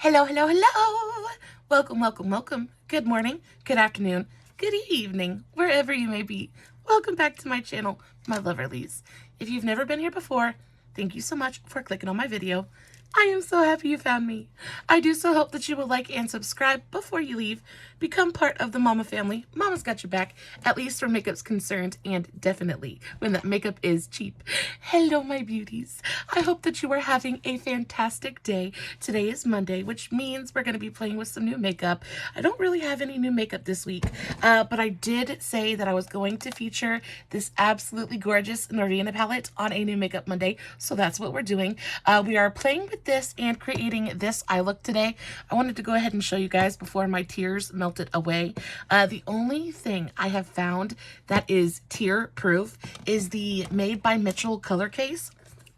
Hello, hello, hello. Welcome, welcome, welcome. Good morning, good afternoon, good evening, wherever you may be. Welcome back to my channel, my loverlies. If you've never been here before, thank you so much for clicking on my video. I am so happy you found me. I do so hope that you will like and subscribe before you leave. Become part of the Mama family. Mama's got your back, at least where makeup's concerned, and definitely when that makeup is cheap. Hello, my beauties. I hope that you are having a fantastic day. Today is Monday, which means we're going to be playing with some new makeup. I don't really have any new makeup this week, but I did say that I was going to feature this absolutely gorgeous Norvina palette on a new makeup Monday, so that's what we're doing. We are playing with this and creating this eye look today. I wanted to go ahead and show you guys before my tears melted away. The only thing I have found that is tear proof is the Made by Mitchell color case.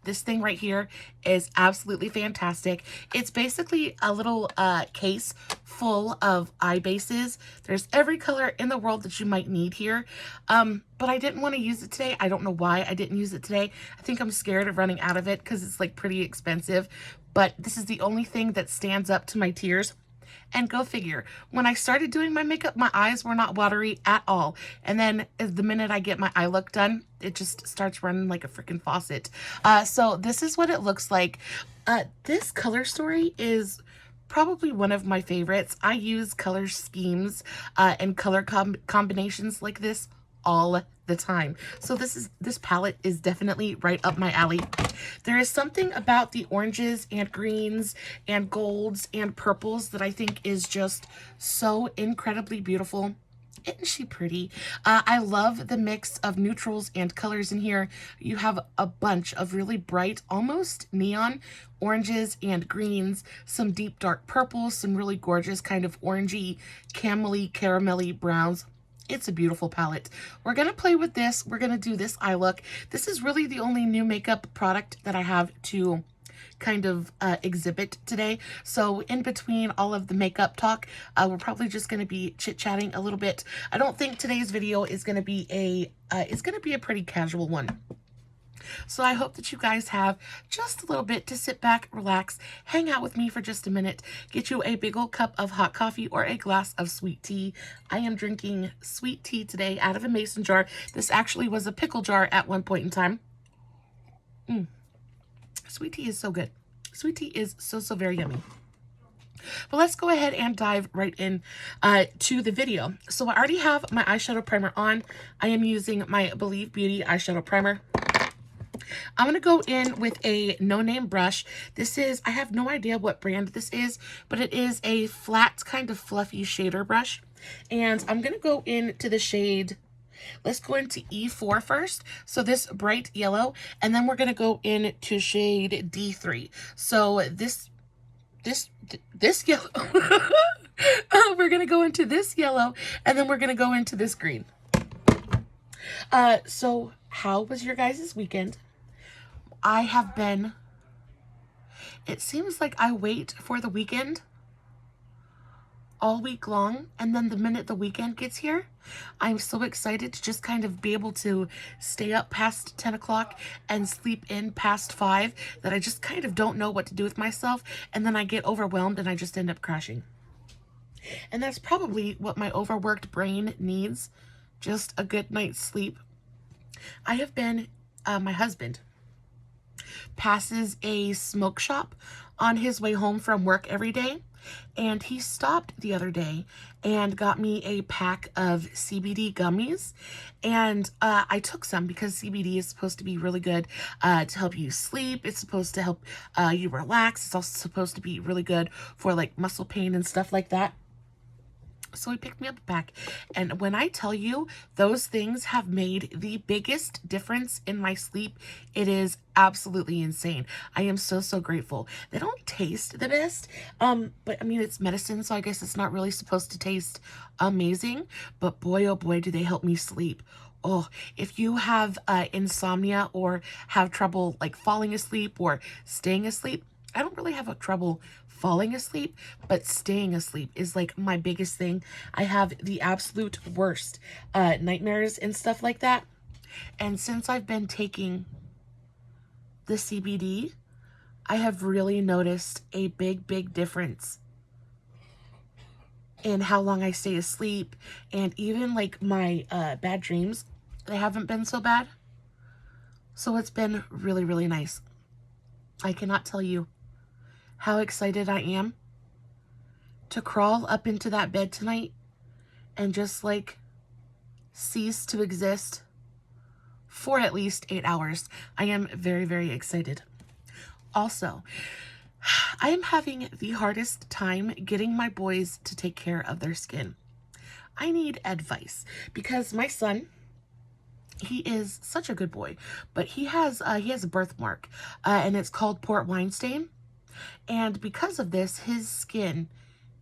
This thing right here is absolutely fantastic. It's basically a little case full of eye bases. There's every color in the world that you might need here. But I didn't want to use it today. I don't know why I didn't use it today. I think I'm scared of running out of it because it's like pretty expensive. But this is the only thing that stands up to my tears. And go figure, when I started doing my makeup, my eyes were not watery at all. And then the minute I get my eye look done, it just starts running like a freaking faucet. So this is what it looks like. This color story is probably one of my favorites. I use color schemes and color combinations like this all the time. So this palette is definitely right up my alley. There is something about the oranges and greens and golds and purples that I think is just so incredibly beautiful. Isn't she pretty? I love the mix of neutrals and colors in here. You have a bunch of really bright, almost neon oranges and greens, some deep dark purples, some really gorgeous kind of orangey, camely, caramelly browns. It's a beautiful palette. We're going to play with this. We're going to do this eye look. This is really the only new makeup product that I have to kind of exhibit today. So in between all of the makeup talk, we're probably just going to be chit-chatting a little bit. I don't think today's video is going to be a pretty casual one. So I hope that you guys have just a little bit to sit back, relax, hang out with me for just a minute, get you a big old cup of hot coffee or a glass of sweet tea. I am drinking sweet tea today out of a mason jar. This actually was a pickle jar at one point in time. Sweet tea is so good. Sweet tea is so very yummy. But let's go ahead and dive right in to the video. So I already have my eyeshadow primer on. I am using my Believe Beauty eyeshadow primer. I'm going to go in with a no-name brush. This is, I have no idea what brand this is, but it is a flat kind of fluffy shader brush. And I'm going to go into the shade, let's go into E4 first. So this bright yellow, and then we're going to go into shade D3. So this yellow, we're going to go into this yellow, and then we're going to go into this green. So how was your guys' weekend? I have been, it seems like I wait for the weekend all week long, and then the minute the weekend gets here, I'm so excited to just kind of be able to stay up past 10 o'clock and sleep in past 5 that I just kind of don't know what to do with myself, and then I get overwhelmed and I just end up crashing. And that's probably what my overworked brain needs, just a good night's sleep. I have been, my husband passes a smoke shop on his way home from work every day, and he stopped the other day and got me a pack of CBD gummies, and I took some because CBD is supposed to be really good to help you sleep. It's supposed to help you relax. It's also supposed to be really good for like muscle pain and stuff like that. So he picked me up a pack, and when I tell you those things have made the biggest difference in my sleep, it is absolutely insane. I am so grateful. They don't taste the best, but I mean, it's medicine, so I guess it's not really supposed to taste amazing, but boy, oh boy, do they help me sleep. Oh, if you have insomnia or have trouble like falling asleep or staying asleep, I don't really have a trouble falling asleep, but staying asleep is like my biggest thing. I have the absolute worst nightmares and stuff like that. And since I've been taking the CBD, I have really noticed a big difference in how long I stay asleep, and even like my bad dreams, they haven't been so bad. So it's been really nice. I cannot tell you how excited I am to crawl up into that bed tonight and just like cease to exist for at least 8 hours. I am very excited. Also, I am having the hardest time getting my boys to take care of their skin. I need advice because my son, he is such a good boy, but he has a birthmark, and it's called port wine stain. And because of this, his skin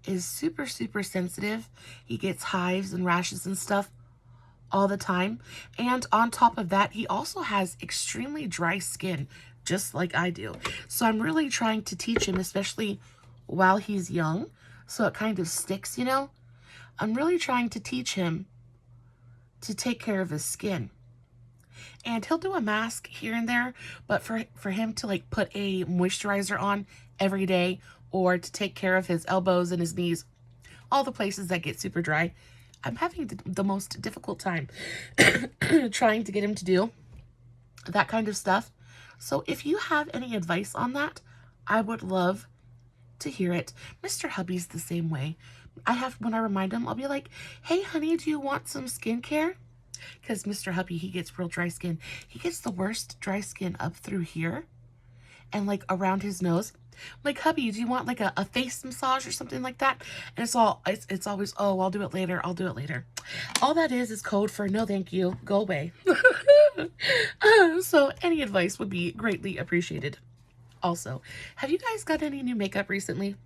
is super sensitive. He gets hives and rashes and stuff all the time. And on top of that, he also has extremely dry skin, just like I do. So I'm really trying to teach him, especially while he's young, so it kind of sticks, you know? I'm really trying to teach him to take care of his skin. And he'll do a mask here and there, but for him to like put a moisturizer on every day, or to take care of his elbows and his knees, all the places that get super dry, I'm having the most difficult time trying to get him to do that kind of stuff. So if you have any advice on that, I would love to hear it. Mr. Hubby's the same way. When I remind him, I'll be like, hey honey, do you want some skincare? Because Mr. Hubby, he gets real dry skin. He gets the worst dry skin up through here and like around his nose. I'm like, hubby, do you want like a face massage or something like that? And it's always, oh, I'll do it later. I'll do it later. All that is code for no thank you. Go away. So any advice would be greatly appreciated. Also, have you guys got any new makeup recently?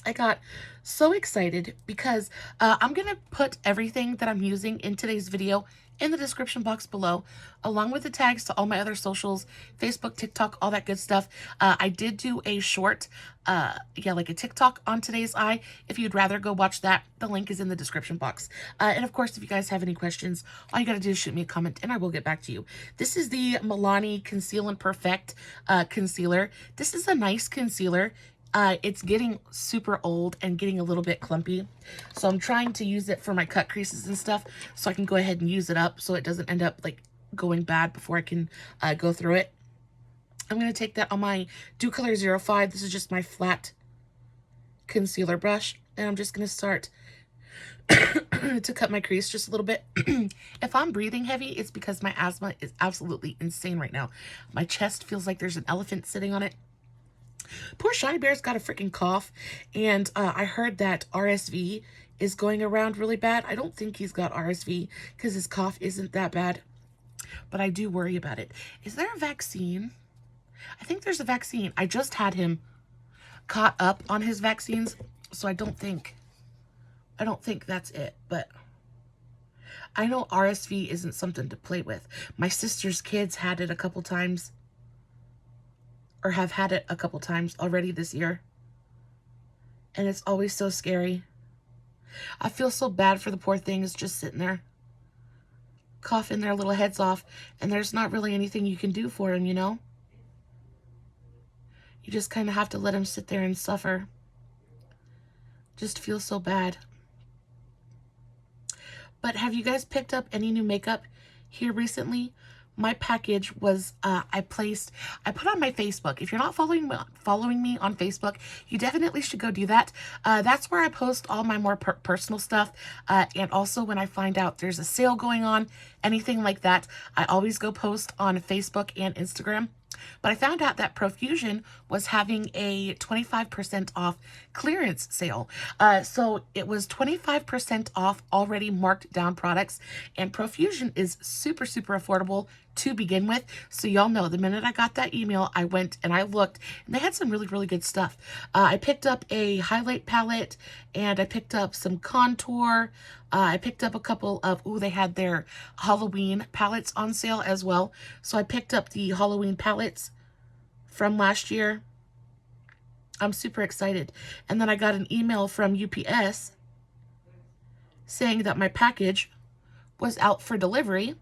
I got so excited because I'm going to put everything that I'm using in today's video in the description box below, along with the tags to all my other socials, Facebook, TikTok, all that good stuff. I did do a short, like a TikTok on today's eye. If you'd rather go watch that, the link is in the description box. And of course, if you guys have any questions, all you got to do is shoot me a comment and I will get back to you. This is the Milani Conceal&Perfect concealer. This is a nice concealer. It's getting super old and getting a little bit clumpy. So I'm trying to use it for my cut creases and stuff so I can go ahead and use it up so it doesn't end up like going bad before I can go through it. I'm going to take that on my Dew Color 05. This is just my flat concealer brush. And I'm just going to start to cut my crease just a little bit. If I'm breathing heavy, it's because my asthma is absolutely insane right now. My chest feels like there's an elephant sitting on it. Poor Shiny Bear's got a freaking cough, and I heard that RSV is going around really bad. I don't think he's got RSV because his cough isn't that bad, but I do worry about it. Is there a vaccine? I think there's a vaccine. I just had him caught up on his vaccines, so I don't think that's it, but I know RSV isn't something to play with. My sister's kids had it a couple times, or have had it a couple times already this year. And it's always so scary. I feel so bad for the poor things just sitting there, coughing their little heads off, and there's not really anything you can do for them, you know? You just kind of have to let them sit there and suffer. Just feel so bad. But have you guys picked up any new makeup here recently? My package was, I put on my Facebook. If you're not following me on Facebook, you definitely should go do that. That's where I post all my more personal stuff. And also when I find out there's a sale going on, anything like that, I always go post on Facebook and Instagram. But I found out that Profusion was having a 25% off clearance sale. So it was 25% off already marked down products. And Profusion is super affordable to begin with. So y'all know, the minute I got that email, I went and I looked, and they had some really good stuff. I picked up a highlight palette, and I picked up some contour. I picked up a couple of, they had their Halloween palettes on sale as well. So I picked up the Halloween palettes from last year. I'm super excited. And then I got an email from UPS saying that my package was out for delivery.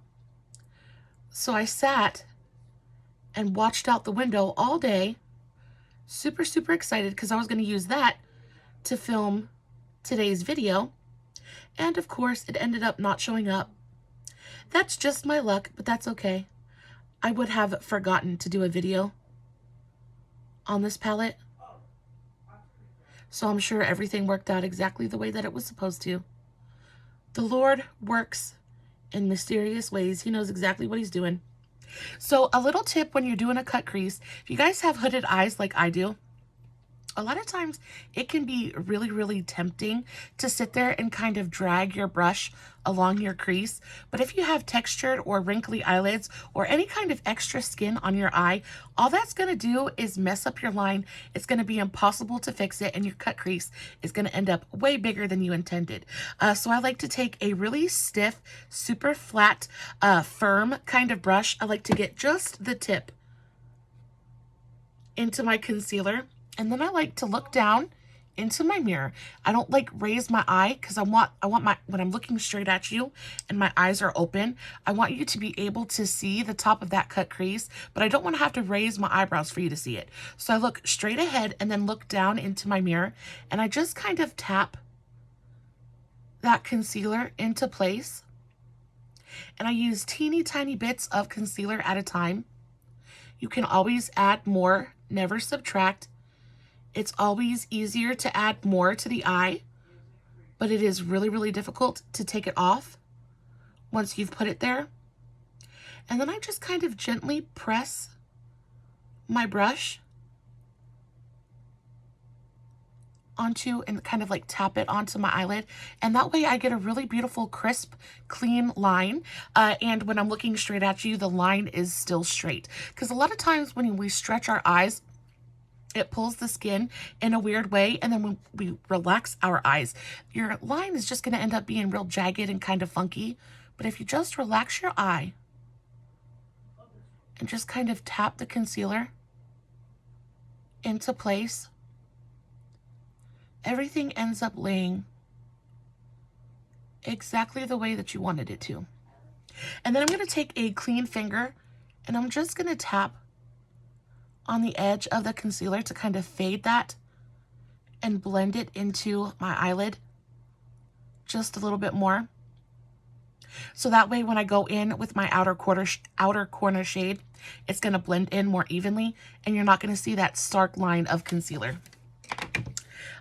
So I sat and watched out the window all day super, super excited because I was going to use that to film today's video. And of course, it ended up not showing up. That's just my luck, but that's okay. I would have forgotten to do a video on this palette. So I'm sure everything worked out exactly the way that it was supposed to. The Lord works in mysterious ways. He knows exactly what he's doing. So a little tip when you're doing a cut crease, if you guys have hooded eyes like I do, a lot of times it can be really, really tempting to sit there and kind of drag your brush along your crease. But if you have textured or wrinkly eyelids or any kind of extra skin on your eye, all that's going to do is mess up your line. It's going to be impossible to fix it, and your cut crease is going to end up way bigger than you intended. So I like to take a really stiff, super flat, firm kind of brush. I like to get just the tip into my concealer. And then I like to look down into my mirror. I don't like raise my eye because I want my, when I'm looking straight at you and my eyes are open, I want you to be able to see the top of that cut crease, but I don't want to have to raise my eyebrows for you to see it. So I look straight ahead and then look down into my mirror, and I just kind of tap that concealer into place. And I use teeny tiny bits of concealer at a time. You can always add more, never subtract. It's always easier to add more to the eye, but it is really, really difficult to take it off once you've put it there. And then I just kind of gently press my brush onto and kind of like tap it onto my eyelid. And that way I get a really beautiful, crisp, clean line. And when I'm looking straight at you, the line is still straight. Because a lot of times when we stretch our eyes, it pulls the skin in a weird way, and then when we relax our eyes, your line is just going to end up being real jagged and kind of funky. But if you just relax your eye and just kind of tap the concealer into place, everything ends up laying exactly the way that you wanted it to. And then I'm going to take a clean finger and I'm just going to tap on the edge of the concealer to kind of fade that and blend it into my eyelid just a little bit more. So that way when I go in with my outer corner shade, it's going to blend in more evenly and you're not going to see that stark line of concealer.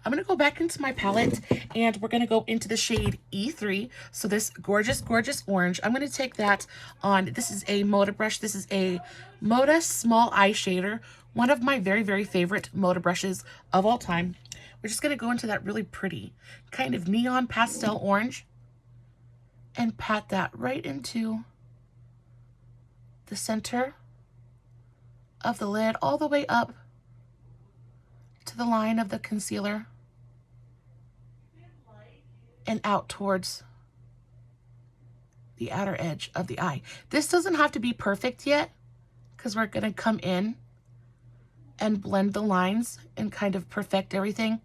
I'm going to go back into my palette and we're going to go into the shade E3. So this gorgeous, gorgeous orange, I'm going to take that on, this is a Moda brush. This is a Moda Small Eye Shader, one of my very, very favorite Moda brushes of all time. We're just going to go into that really pretty kind of neon pastel orange and pat that right into the center of the lid all the way up to the line of the concealer and out towards the outer edge of the eye. This doesn't have to be perfect yet because we're going to come in and blend the lines and kind of perfect everything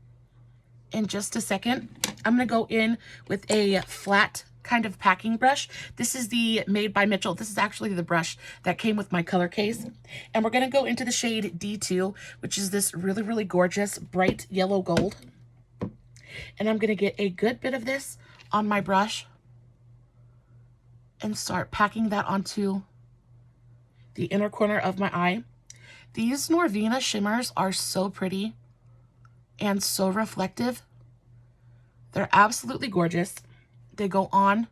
in just a second. I'm going to go in with a flat kind of packing brush. This is the Made by Mitchell. This is actually the brush that came with my color case. And we're going to go into the shade D2, which is this really, really gorgeous bright yellow gold. And I'm going to get a good bit of this on my brush and start packing that onto the inner corner of my eye. These Norvina shimmers are so pretty and so reflective. They're absolutely gorgeous. They go on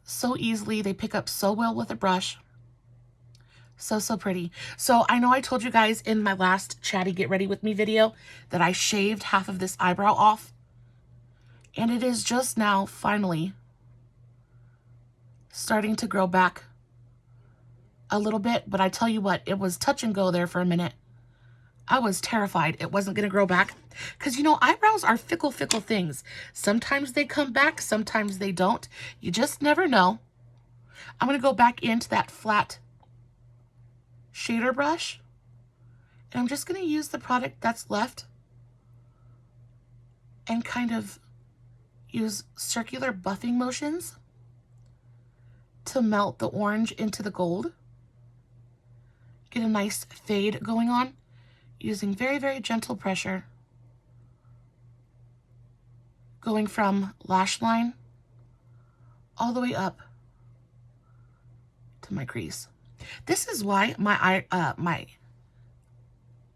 so easily. They pick up so well with a brush. So, so pretty. So I know I told you guys in my last Chatty Get Ready With Me video that I shaved half of this eyebrow off. And it is just now, finally, starting to grow back a little bit. But I tell you what, it was touch and go there for a minute. I was terrified it wasn't going to grow back. Because, you know, eyebrows are fickle, fickle things. Sometimes they come back, sometimes they don't. You just never know. I'm going to go back into that flat shader brush. And I'm just going to use the product that's left and kind of use circular buffing motions to melt the orange into the gold. Get a nice fade going on. using very, very gentle pressure, going from lash line all the way up to my crease. This is why my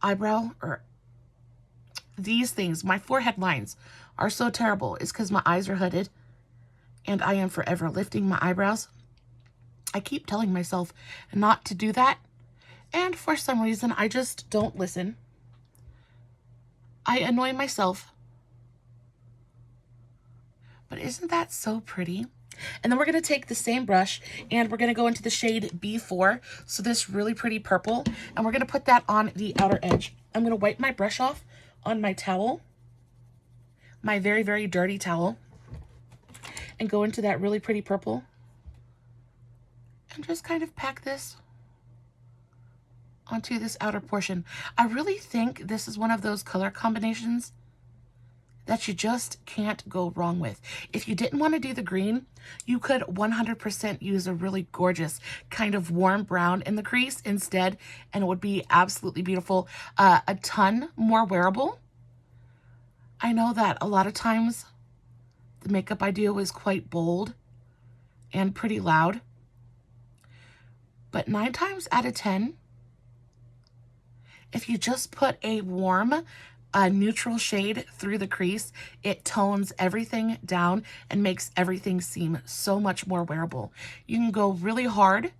eyebrow, or these things, my forehead lines are so terrible. It's because my eyes are hooded and I am forever lifting my eyebrows. I keep telling myself not to do that, and for some reason I just don't listen. I annoy myself. But isn't that so pretty? And then we're going to take the same brush and we're going to go into the shade B4, so this really pretty purple, and we're going to put that on the outer edge. I'm going to wipe my brush off on my towel, my very, very dirty towel, and go into that really pretty purple and just kind of pack this onto this outer portion. I really think this is one of those color combinations that you just can't go wrong with. If you didn't want to do the green, you could 100% use a really gorgeous kind of warm brown in the crease instead, and it would be absolutely beautiful. A ton more wearable. I know that a lot of times the makeup I do is quite bold and pretty loud, but 9 times out of 10, if you just put a warm, neutral shade through the crease, it tones everything down and makes everything seem so much more wearable. You can go really hard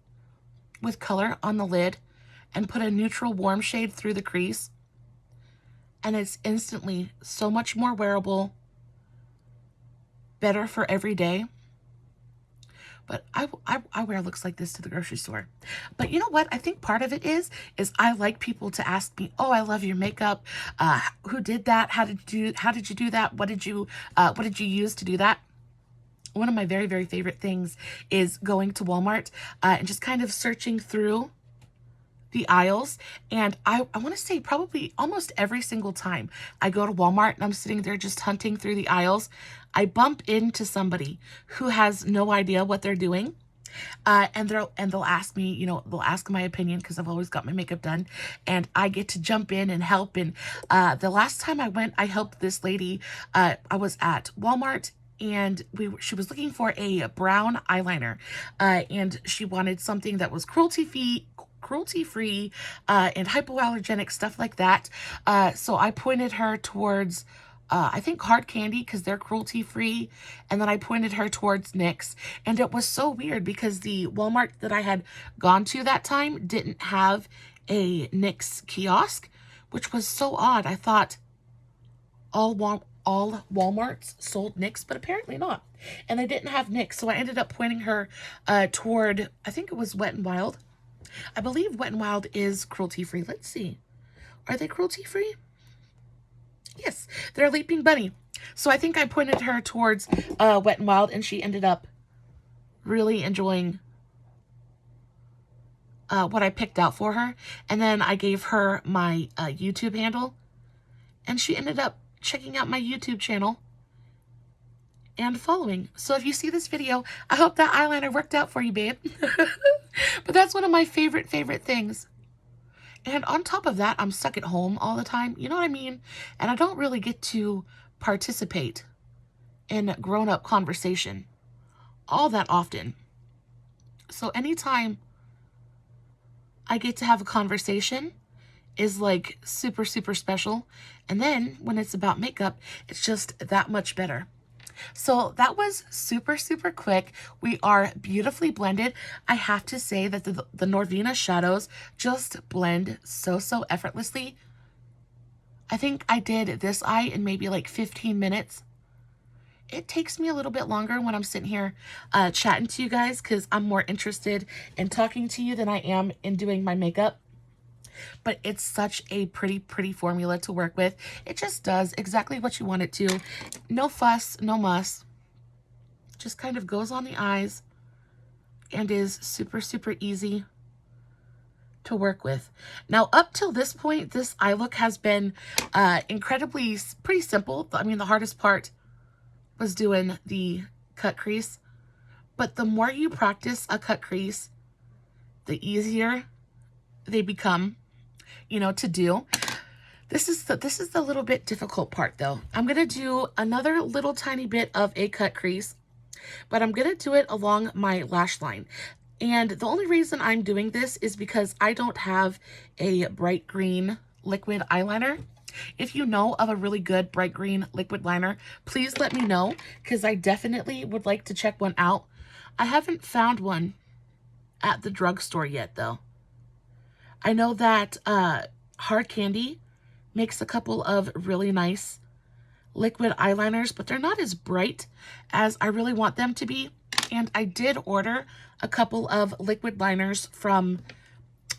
with color on the lid and put a neutral warm shade through the crease, and it's instantly so much more wearable, better for every day. But I wear looks like this to the grocery store. But you know what? I think part of it is I like people to ask me, "Oh, I love your makeup. Who did that? How did you do that? What did you use to do that?" One of my very, very favorite things is going to Walmart and just kind of searching through the aisles. And I want to say probably almost every single time I go to Walmart and I'm sitting there just hunting through the aisles, I bump into somebody who has no idea what they're doing. And they'll ask me, you know, they'll ask my opinion because I've always got my makeup done, and I get to jump in and help. And the last time I went, I helped this lady. I was at Walmart, and she was looking for a brown eyeliner, and she wanted something that was cruelty-free and hypoallergenic, stuff like that. So I pointed her towards I think Hard Candy, because they're cruelty-free, and then I pointed her towards NYX. And it was so weird because the Walmart that I had gone to that time didn't have a NYX kiosk, which was so odd. I thought all Walmarts sold NYX, but apparently not. And they didn't have NYX, so I ended up pointing her toward, I think it was Wet n Wild. I believe Wet n Wild is cruelty-free. Let's see. Are they cruelty-free? Yes, they're a Leaping Bunny. So I think I pointed her towards Wet n Wild, and she ended up really enjoying what I picked out for her. And then I gave her my YouTube handle, and she ended up checking out my YouTube channel and following. So if you see this video, I hope that eyeliner worked out for you, babe. But that's one of my favorite things. And on top of that, I'm stuck at home all the time. You know what I mean? And I don't really get to participate in grown-up conversation all that often. So anytime I get to have a conversation is like super, super special. And then when it's about makeup, it's just that much better. So that was super, super quick. We are beautifully blended. I have to say that the Norvina shadows just blend so, so effortlessly. I think I did this eye in maybe like 15 minutes. It takes me a little bit longer when I'm sitting here chatting to you guys, because I'm more interested in talking to you than I am in doing my makeup. But it's such a pretty formula to work with. It just does exactly what you want it to. No fuss, no muss. Just kind of goes on the eyes and is super, super easy to work with. Now, up till this point, this eye look has been pretty simple. I mean, the hardest part was doing the cut crease. But the more you practice a cut crease, the easier they become, you know, to do. This is the little bit difficult part though. I'm gonna do another little tiny bit of a cut crease, but I'm gonna do it along my lash line. And the only reason I'm doing this is because I don't have a bright green liquid eyeliner. If you know of a really good bright green liquid liner, please let me know, because I definitely would like to check one out. I haven't found one at the drugstore yet though. I know that Hard Candy makes a couple of really nice liquid eyeliners, but they're not as bright as I really want them to be. And I did order a couple of liquid liners from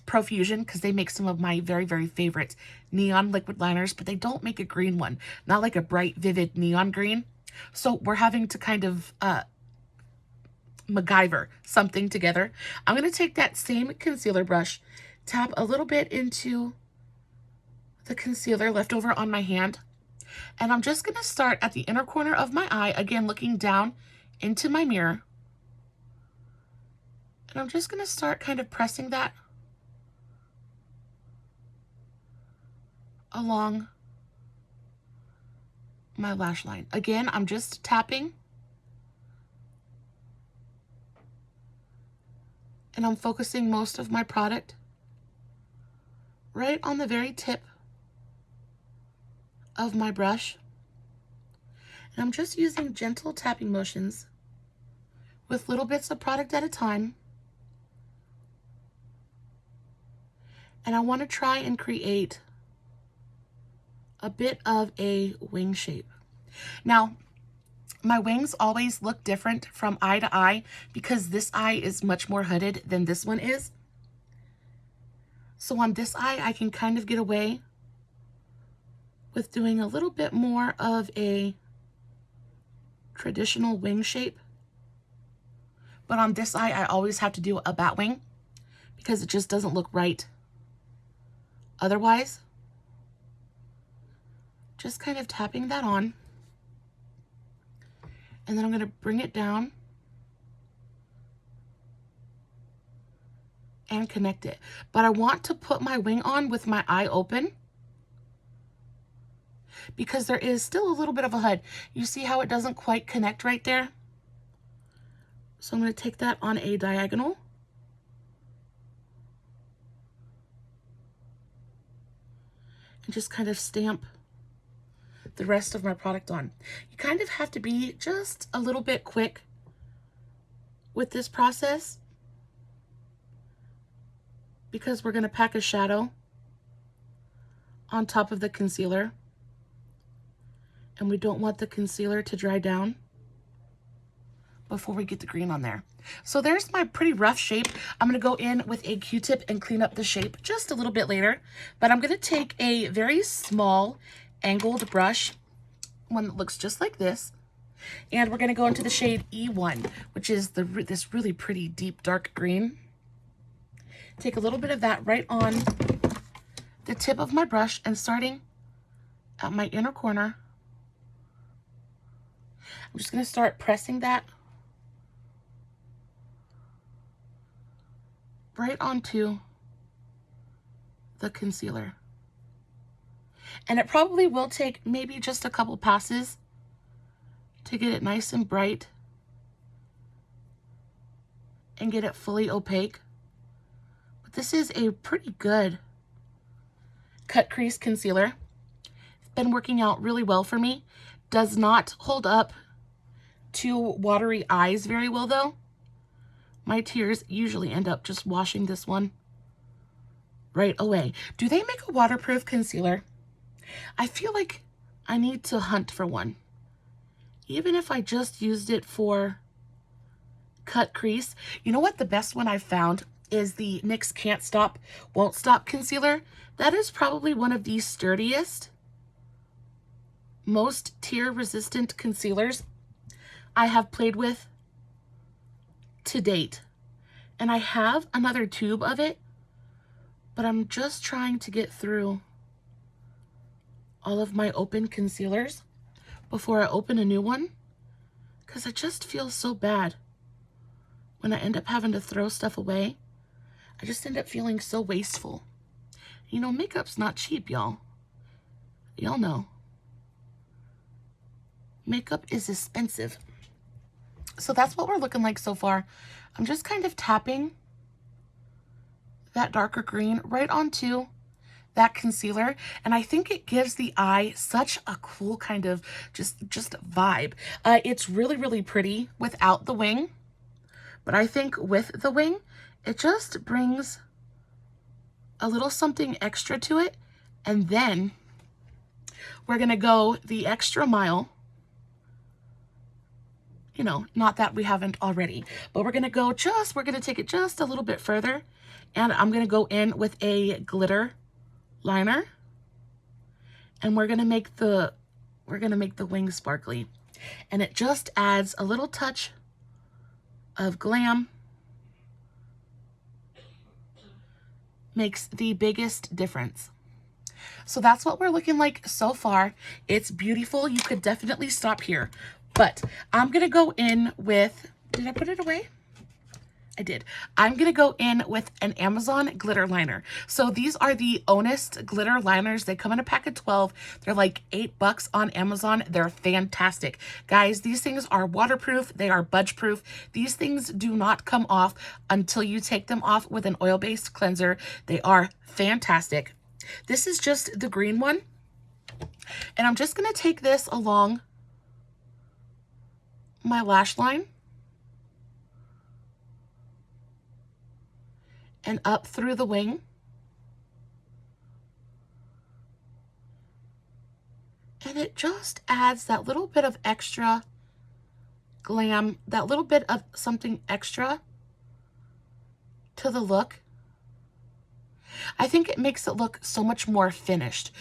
Profusion because they make some of my very, very favorite neon liquid liners, but they don't make a green one, not like a bright, vivid neon green. So we're having to kind of MacGyver something together. I'm going to take that same concealer brush, tap a little bit into the concealer left over on my hand, and I'm just going to start at the inner corner of my eye, again looking down into my mirror, and I'm just going to start kind of pressing that along my lash line. Again, I'm just tapping, and I'm focusing most of my product right on the very tip of my brush. And I'm just using gentle tapping motions with little bits of product at a time. And I want to try and create a bit of a wing shape. Now, my wings always look different from eye to eye because this eye is much more hooded than this one is. So on this eye, I can kind of get away with doing a little bit more of a traditional wing shape. But on this eye, I always have to do a bat wing because it just doesn't look right otherwise. Just kind of tapping that on. And then I'm going to bring it down and connect it. But I want to put my wing on with my eye open because there is still a little bit of a hood. You see how it doesn't quite connect right there? So I'm going to take that on a diagonal. And just kind of stamp the rest of my product on. You kind of have to be just a little bit quick with this process because we're going to pack a shadow on top of the concealer, and we don't want the concealer to dry down before we get the green on there. So there's my pretty rough shape. I'm going to go in with a Q-tip and clean up the shape just a little bit later, but I'm going to take a very small angled brush, one that looks just like this, and we're going to go into the shade E1, which is this really pretty deep dark green. Take a little bit of that right on the tip of my brush, and starting at my inner corner, I'm just going to start pressing that right onto the concealer. And it probably will take maybe just a couple passes to get it nice and bright and get it fully opaque. But this is a pretty good cut crease concealer. It's been working out really well for me. Does not hold up to watery eyes very well though. My tears usually end up just washing this one right away. Do they make a waterproof concealer? I feel like I need to hunt for one. Even if I just used it for cut crease. You know what the best one I've found is the NYX Can't Stop, Won't Stop concealer. That is probably one of the sturdiest, most tear resistant concealers I have played with to date. And I have another tube of it, but I'm just trying to get through all of my open concealers before I open a new one, because I just feel so bad when I end up having to throw stuff away. I just end up feeling so wasteful. You know, makeup's not cheap, y'all. Y'all know makeup is expensive. So that's what we're looking like so far. I'm just kind of tapping that darker green right onto that concealer, and I think it gives the eye such a cool kind of just vibe. It's really, really pretty without the wing, but I think with the wing, it just brings a little something extra to it. And then we're gonna go the extra mile. You know, not that we haven't already, but we're gonna take it just a little bit further, and I'm gonna go in with a glitter liner, and we're gonna make the wings sparkly, and it just adds a little touch of glam, makes the biggest difference. So that's what we're looking like so far. It's beautiful. You could definitely stop here, but I'm gonna go in with, did I put it away? I did. I'm gonna go in with an Amazon glitter liner. So these are the Ownest glitter liners. They come in a pack of 12. They're like $8 on Amazon. They're fantastic. Guys, these things are waterproof. They are budge proof. These things do not come off until you take them off with an oil-based cleanser. They are fantastic. This is just the green one. And I'm just gonna take this along my lash line and up through the wing. And it just adds that little bit of extra glam, that little bit of something extra to the look. I think it makes it look so much more finished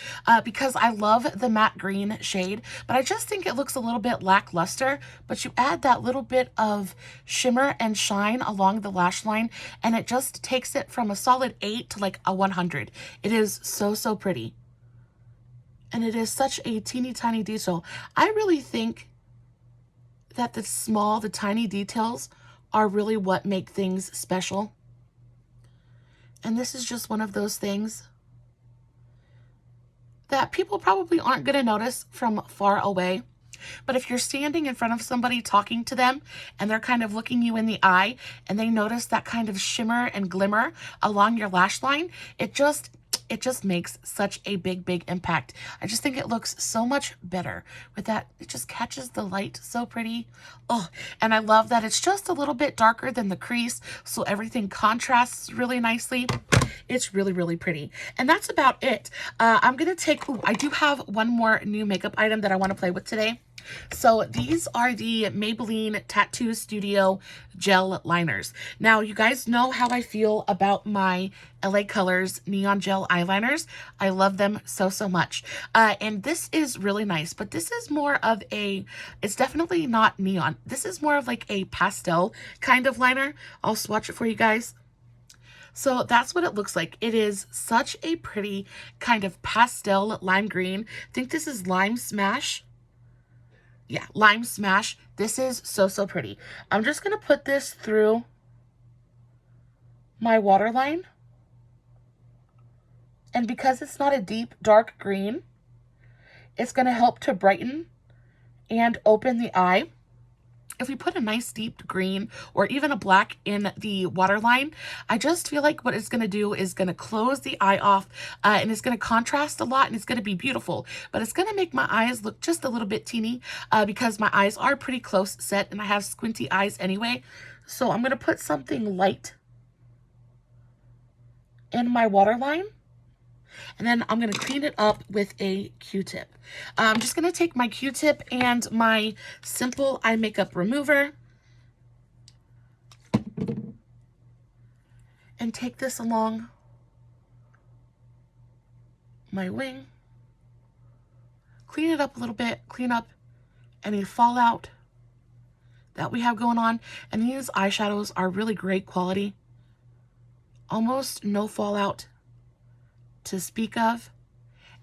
because I love the matte green shade, but I just think it looks a little bit lackluster. But you add that little bit of shimmer and shine along the lash line, and it just takes it from a solid 8 to like a 100. It is so, so pretty. And it is such a teeny tiny detail. I really think that the tiny details are really what make things special. And this is just one of those things that people probably aren't going to notice from far away. But if you're standing in front of somebody talking to them and they're kind of looking you in the eye and they notice that kind of shimmer and glimmer along your lash line, it just makes such a big impact. I just think it looks so much better with that. It just catches the light so pretty. Oh, and I love that it's just a little bit darker than the crease, so everything contrasts really nicely. It's really pretty. And that's about it. I'm gonna take, I do have one more new makeup item that I want to play with today. So these are the Maybeline Tattoo Studio gel liners. Now, you guys know how I feel about my LA Colors neon gel eyeliners. I love them so much. And this is really nice, but this is more of a, it's definitely not neon. This is more of like a pastel kind of liner. I'll swatch it for you guys. So that's what it looks like. It is such a pretty kind of pastel lime green. I think this is Lime Smash. Yeah, Lime Smash. This is so pretty. I'm just going to put this through my waterline. And because it's not a deep, dark green, it's going to help to brighten and open the eye. If we put a nice deep green or even a black in the waterline, I just feel like what it's going to do is going to close the eye off and it's going to contrast a lot and it's going to be beautiful. But it's going to make my eyes look just a little bit teeny because my eyes are pretty close set and I have squinty eyes anyway. So I'm going to put something light in my waterline. And then I'm going to clean it up with a Q-tip. I'm just going to take my Q-tip and my simple eye makeup remover and take this along my wing. Clean it up a little bit. Clean up any fallout that we have going on. And these eyeshadows are really great quality. Almost no fallout to speak of,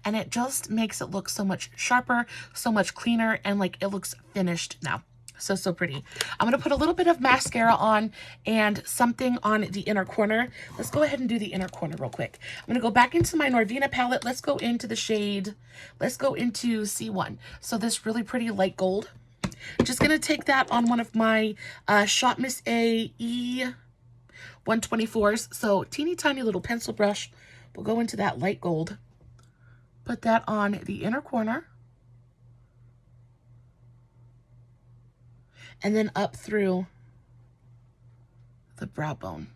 and it just makes it look so much sharper, so much cleaner, and like it looks finished now. So, so pretty. I'm going to put a little bit of mascara on and something on the inner corner. Let's go ahead and do the inner corner real quick. I'm going to go back into my Norvina palette. Let's go into the shade. Let's go into C1. So this really pretty light gold. Just going to take that on one of my Shop Miss A E124s. So teeny tiny little pencil brush. We'll go into that light gold. Put that on the inner corner. And then up through the brow bone.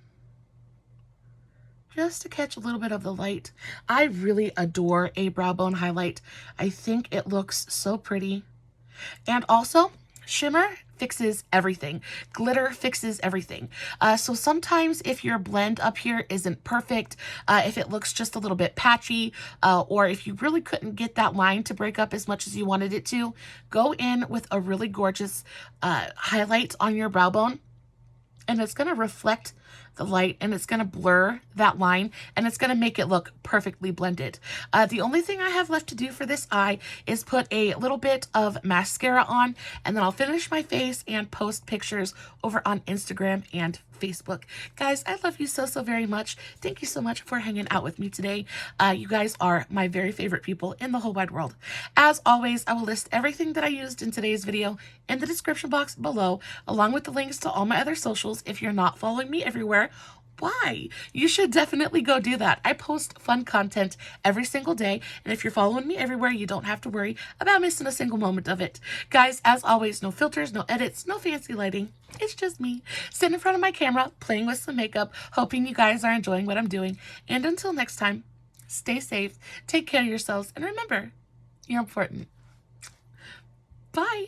Just to catch a little bit of the light. I really adore a brow bone highlight. I think it looks so pretty. And also, shimmer fixes everything. Glitter fixes everything. So sometimes if your blend up here isn't perfect, if it looks just a little bit patchy, or if you really couldn't get that line to break up as much as you wanted it to, go in with a really gorgeous highlight on your brow bone, and it's going to reflect the light and it's going to blur that line and it's going to make it look perfectly blended. The only thing I have left to do for this eye is put a little bit of mascara on, and then I'll finish my face and post pictures over on Instagram and Facebook. Guys, I love you so, so very much. Thank you so much for hanging out with me today. You guys are my very favorite people in the whole wide world. As always, I will list everything that I used in today's video in the description box below, along with the links to all my other socials. If you're not following me everywhere, why? You should definitely go do that. I post fun content every single day, and if you're following me everywhere, you don't have to worry about missing a single moment of it. Guys, as always, no filters, no edits, no fancy lighting. It's just me sitting in front of my camera, playing with some makeup, hoping you guys are enjoying what I'm doing. And until next time, stay safe, take care of yourselves, and remember, you're important. Bye.